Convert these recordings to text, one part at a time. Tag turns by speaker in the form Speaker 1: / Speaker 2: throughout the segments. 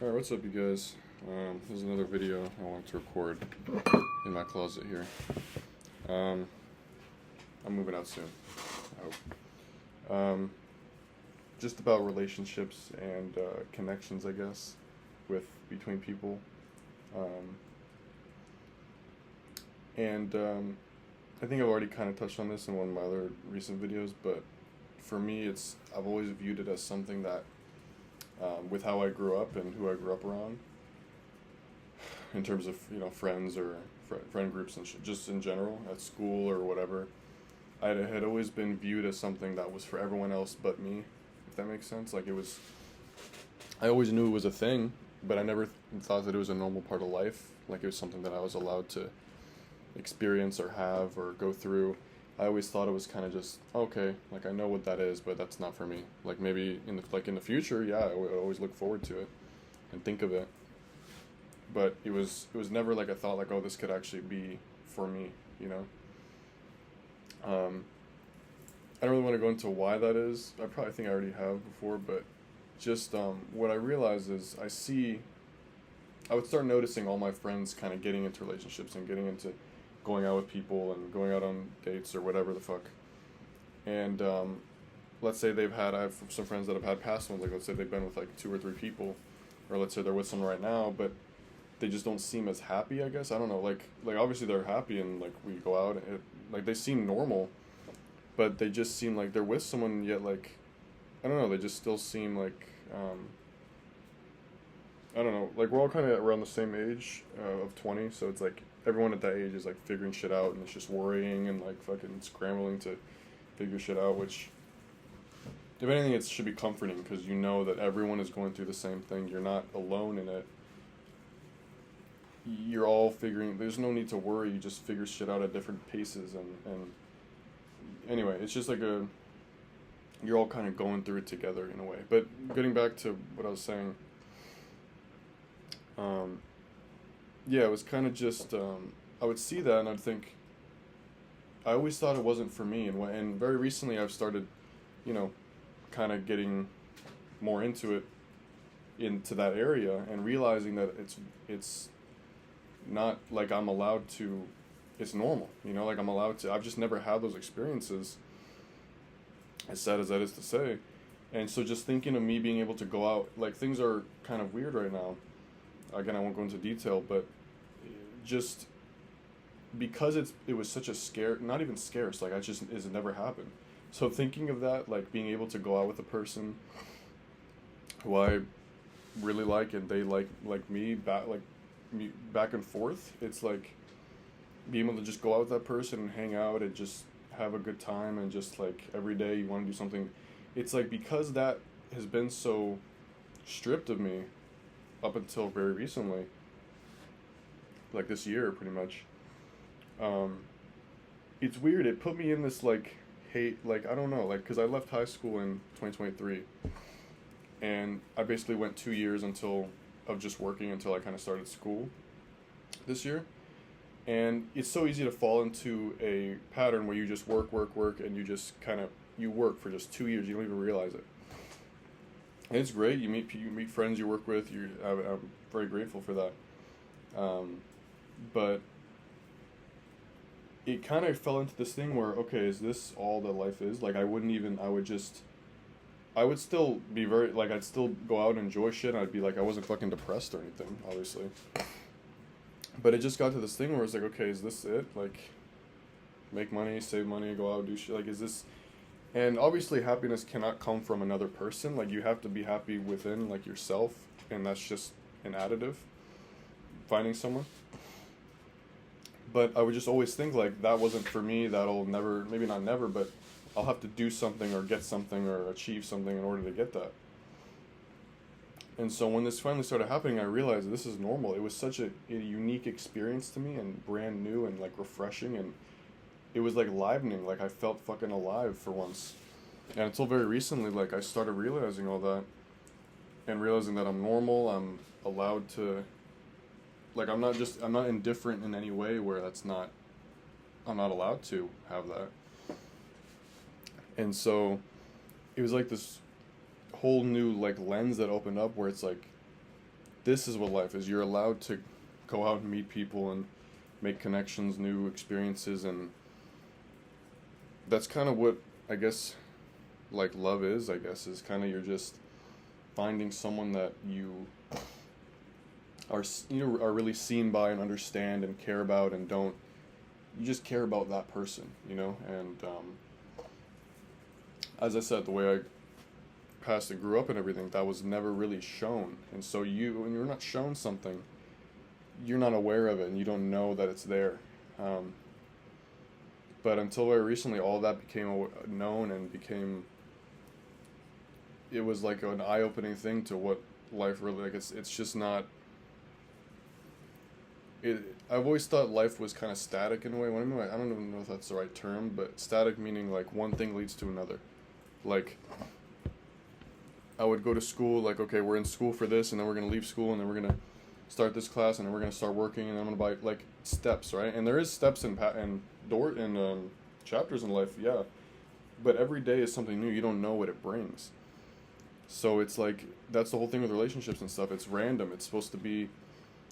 Speaker 1: Alright, what's up, you guys? This is another video I want to record in my closet here. I'm moving out soon, I hope. Just about relationships and connections, I guess, between people. I think I've already kind of touched on this in one of my other recent videos, but for me, I've always viewed it as something that, with how I grew up and who I grew up around, in terms of friends or friend groups and just in general at school or whatever, I had always been viewed as something that was for everyone else but me, if that makes sense. Like I always knew it was a thing, but I never thought that it was a normal part of life. Like it was something that I was allowed to experience or have or go through. I always thought it was kind of just okay, like I know what that is, but that's not for me. Like maybe in the future, yeah, I would always look forward to it and think of it. But it was never like a thought like, oh, this could actually be for me, you know. I don't really want to go into why that is. I probably think I already have before, but just what I realize is I would start noticing all my friends kind of getting into relationships and getting into going out with people and going out on dates or whatever the fuck. And let's say I have some friends that have had past ones, like let's say they've been with like 2 or 3 people, or let's say they're with someone right now, but they just don't seem as happy, I guess. I don't know, like obviously they're happy and like we go out and like they seem normal, but they just seem like they're with someone yet like, I don't know, they just still seem like, I don't know, like we're all kind of around the same age of 20, so it's like everyone at that age is like figuring shit out and it's just worrying and like fucking scrambling to figure shit out, which if anything it should be comforting because you know that everyone is going through the same thing. You're not alone in it. You're all figuring, there's no need to worry, you just figure shit out at different paces and anyway, it's just like you're all kind of going through it together in a way. But getting back to what I was saying, yeah, it was kind of just, I would see that and I'd think, I always thought it wasn't for me, and very recently I've started, you know, kind of getting more into that area and realizing that it's not like I'm allowed to, it's normal, like I'm allowed to, I've just never had those experiences, as sad as that is to say. And so just thinking of me being able to go out, like things are kind of weird right now. Again, I won't go into detail, but just because it was such a not even scarce, like it's never happened. So thinking of that, like being able to go out with a person who I really like and they like me back and forth, it's like being able to just go out with that person and hang out and just have a good time and just like every day you want to do something. It's like because that has been so stripped of me up until very recently, like this year pretty much, it's weird. It put me in this like hate, like I don't know, like because I left high school in 2023 and I basically went 2 years of just working until I kind of started school this year. And it's so easy to fall into a pattern where you just work, and you just you work for just 2 years. You don't even realize it. And it's great. You meet friends you work with. I'm very grateful for that. But it kind of fell into this thing where, okay, is this all that life is? Like I would still be very, like I'd still go out and enjoy shit. And I'd be like, I wasn't fucking depressed or anything, obviously. But it just got to this thing where it's like, okay, is this it? Like, make money, save money, go out, do shit. Like, is this... And obviously happiness cannot come from another person. Like, you have to be happy within, like, yourself. And that's just an additive. Finding someone. But I would just always think, like, that wasn't for me. That'll never... Maybe not never, but I'll have to do something or get something or achieve something in order to get that. And so when this finally started happening, I realized this is normal. It was such a unique experience to me and brand new and like refreshing, and it was like livening. Like I felt fucking alive for once. And until very recently, like I started realizing all that and realizing that I'm normal. I'm allowed to, like I'm not indifferent in any way where I'm not allowed to have that. And so it was like this whole new like lens that opened up where it's like this is what life is. You're allowed to go out and meet people and make connections, new experiences, and that's kind of what I guess like love is. I guess is kind of you're just finding someone that you are are really seen by and understand and care about, and don't you just care about that person, and as I said, the way I passed and grew up and everything, that was never really shown. And so when you're not shown something, you're not aware of it and you don't know that it's there. But until very recently, all that became known and it was like an eye-opening thing to what life really, like, it's just not, I've always thought life was kind of static in a way. I don't even know if that's the right term, but static meaning like one thing leads to another. Like, I would go to school, like, okay, we're in school for this, and then we're going to leave school, and then we're going to start this class, and then we're going to start working, and then I'm going to buy, like, steps, right? And there is steps in chapters in life, yeah. But every day is something new. You don't know what it brings. So it's like, that's the whole thing with relationships and stuff. It's random. It's supposed to be,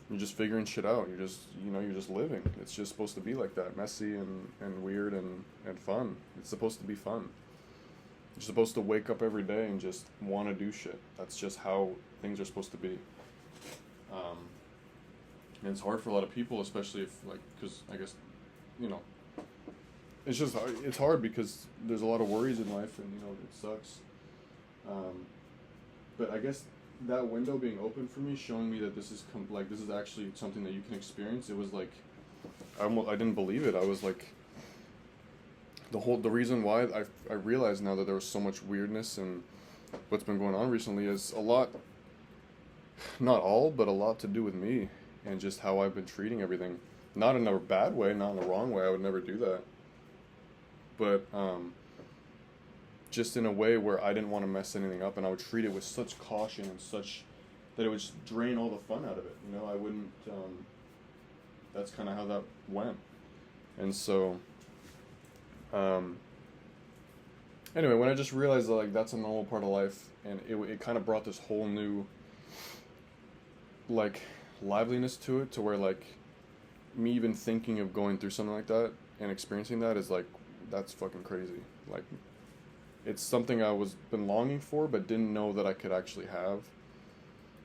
Speaker 1: you're just figuring shit out. You're just, you're just living. It's just supposed to be like that, messy and weird and fun. It's supposed to be fun. You're supposed to wake up every day and just want to do shit. That's just how things are supposed to be. And it's hard for a lot of people, especially if, like, because I guess, it's just hard. It's hard because there's a lot of worries in life, and, it sucks. But I guess that window being open for me, showing me that this is this is actually something that you can experience. It was like, I didn't believe it. I was like, the reason why I realize now that there was so much weirdness and what's been going on recently is a lot, not all, but a lot to do with me and just how I've been treating everything. Not in a bad way, not in a wrong way. I would never do that. But just in a way where I didn't want to mess anything up, and I would treat it with such caution and such that it would just drain all the fun out of it. I wouldn't. That's kind of how that went, and so. Anyway, when I just realized that, like, that's a normal part of life, and it kind of brought this whole new, like, liveliness to it, to where, like, me even thinking of going through something like that and experiencing that is like, that's fucking crazy. Like, it's something I been longing for, but didn't know that I could actually have.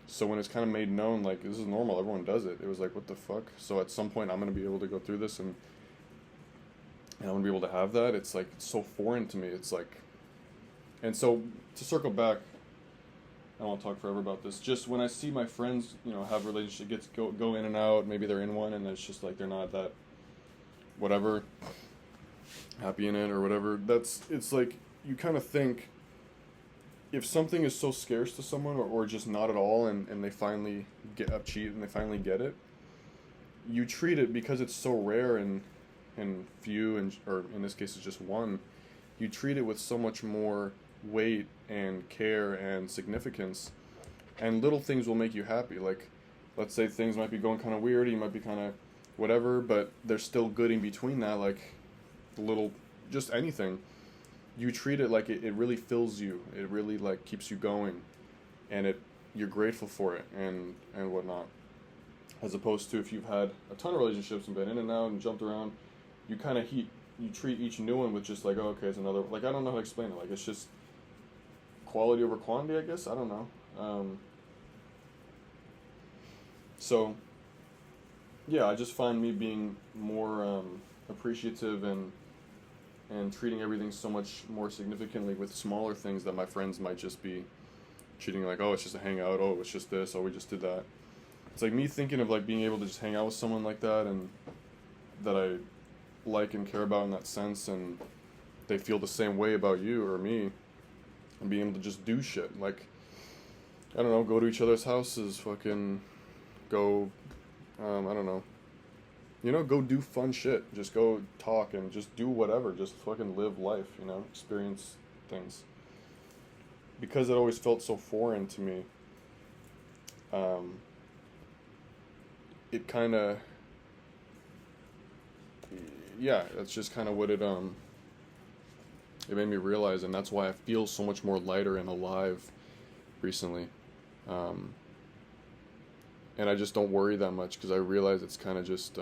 Speaker 1: So when it's kind of made known, like, this is normal, everyone does it, it was like, what the fuck? So at some point I'm going to be able to go through this, and I'm going to be able to have that. It's like, it's so foreign to me. It's like, and so to circle back, I don't want to talk forever about this. Just when I see my friends, have relationships, go in and out, maybe they're in one and it's just like, they're not that, whatever, happy in it or whatever. It's like, you kind of think, if something is so scarce to someone or just not at all, and they finally cheat and they finally get it, you treat it, because it's so rare and few, or in this case it's just one, you treat it with so much more weight and care and significance, and little things will make you happy. Like, let's say things might be going kind of weird, you might be kind of whatever, but there's still good in between that, like just anything. You treat it like it really fills you, it really, like, keeps you going, and you're grateful for it and whatnot, as opposed to if you've had a ton of relationships and been in and out and jumped around, you kind of you treat each new one with just like, oh, okay, it's another, like, I don't know how to explain it, like, it's just quality over quantity, I guess, I don't know. So yeah, I just find me being more appreciative and treating everything so much more significantly with smaller things that my friends might just be treating like, oh, it's just a hangout, oh, it's just this, oh, we just did that. It's like me thinking of, like, being able to just hang out with someone like that, and that I like and care about in that sense, and they feel the same way about you or me, and being able to just do shit, like, I don't know, go to each other's houses, fucking go, I don't know, go do fun shit, just go talk and just do whatever, just fucking live life, experience things, because it always felt so foreign to me. It kind of, yeah, that's just kind of what it made me realize, and that's why I feel so much more lighter and alive recently. and I just don't worry that much because I realize it's kind of just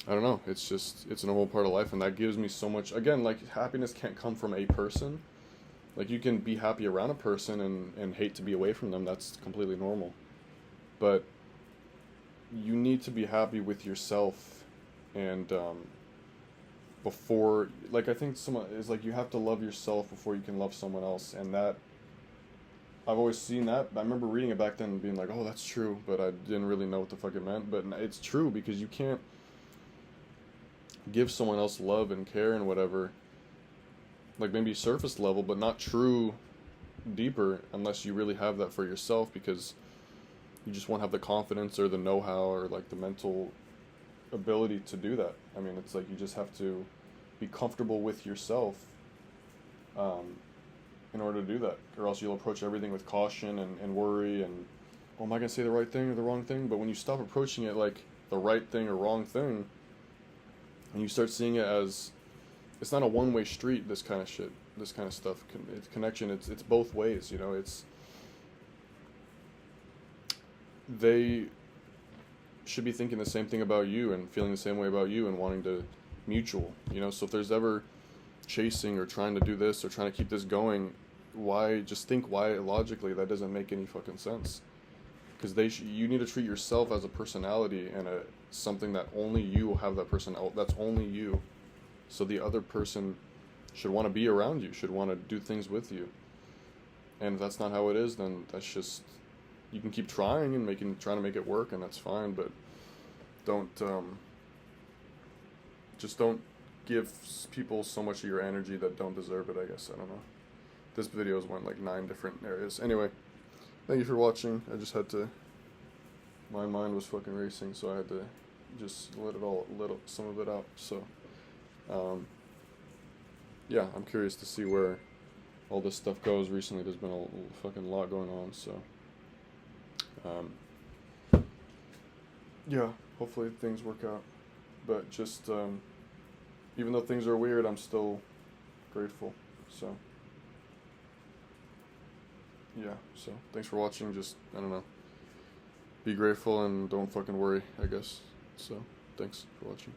Speaker 1: I don't know, it's just it's a normal part of life, and that gives me so much. Again, like, happiness can't come from a person. Like, you can be happy around a person and hate to be away from them. That's completely normal. But you need to be happy with yourself, and before, like, I think someone is like, you have to love yourself before you can love someone else, and that I've always seen that. I remember reading it back then and being like, oh, that's true, but I didn't really know what the fuck it meant. But it's true, because you can't give someone else love and care and whatever, like, maybe surface level, but not true deeper, unless you really have that for yourself, because you just won't have the confidence or the know-how or, like, the mental ability to do that. I mean, it's like you just have to be comfortable with yourself in order to do that, or else you'll approach everything with caution and worry and, oh, am I gonna say the right thing or the wrong thing? But when you stop approaching it like the right thing or wrong thing, and you start seeing it as, it's not a one-way street, this kind of shit, this kind of stuff, it's connection, it's both ways, you know. It's, they should be thinking the same thing about you and feeling the same way about you and wanting to mutual, you know. So if there's ever chasing or trying to do this or trying to keep this going, why, just think why logically that doesn't make any fucking sense. Because you need to treat yourself as a personality and a something that only you will have, that person, that's only you. So the other person should want to be around you, should want to do things with you. And if that's not how it is, then that's just, you can keep trying and trying to make it work, and that's fine, but don't just don't give people so much of your energy that don't deserve it, I guess. I don't know. This video's went like 9 different areas. Anyway, thank you for watching. I just had to, my mind was fucking racing, so I had to just let some of it out. So yeah, I'm curious to see where all this stuff goes. Recently there's been a fucking lot going on, so yeah, hopefully things work out. But just even though things are weird, I'm still grateful. So yeah, so thanks for watching. Just, I don't know, be grateful and don't fucking worry, I guess. So thanks for watching.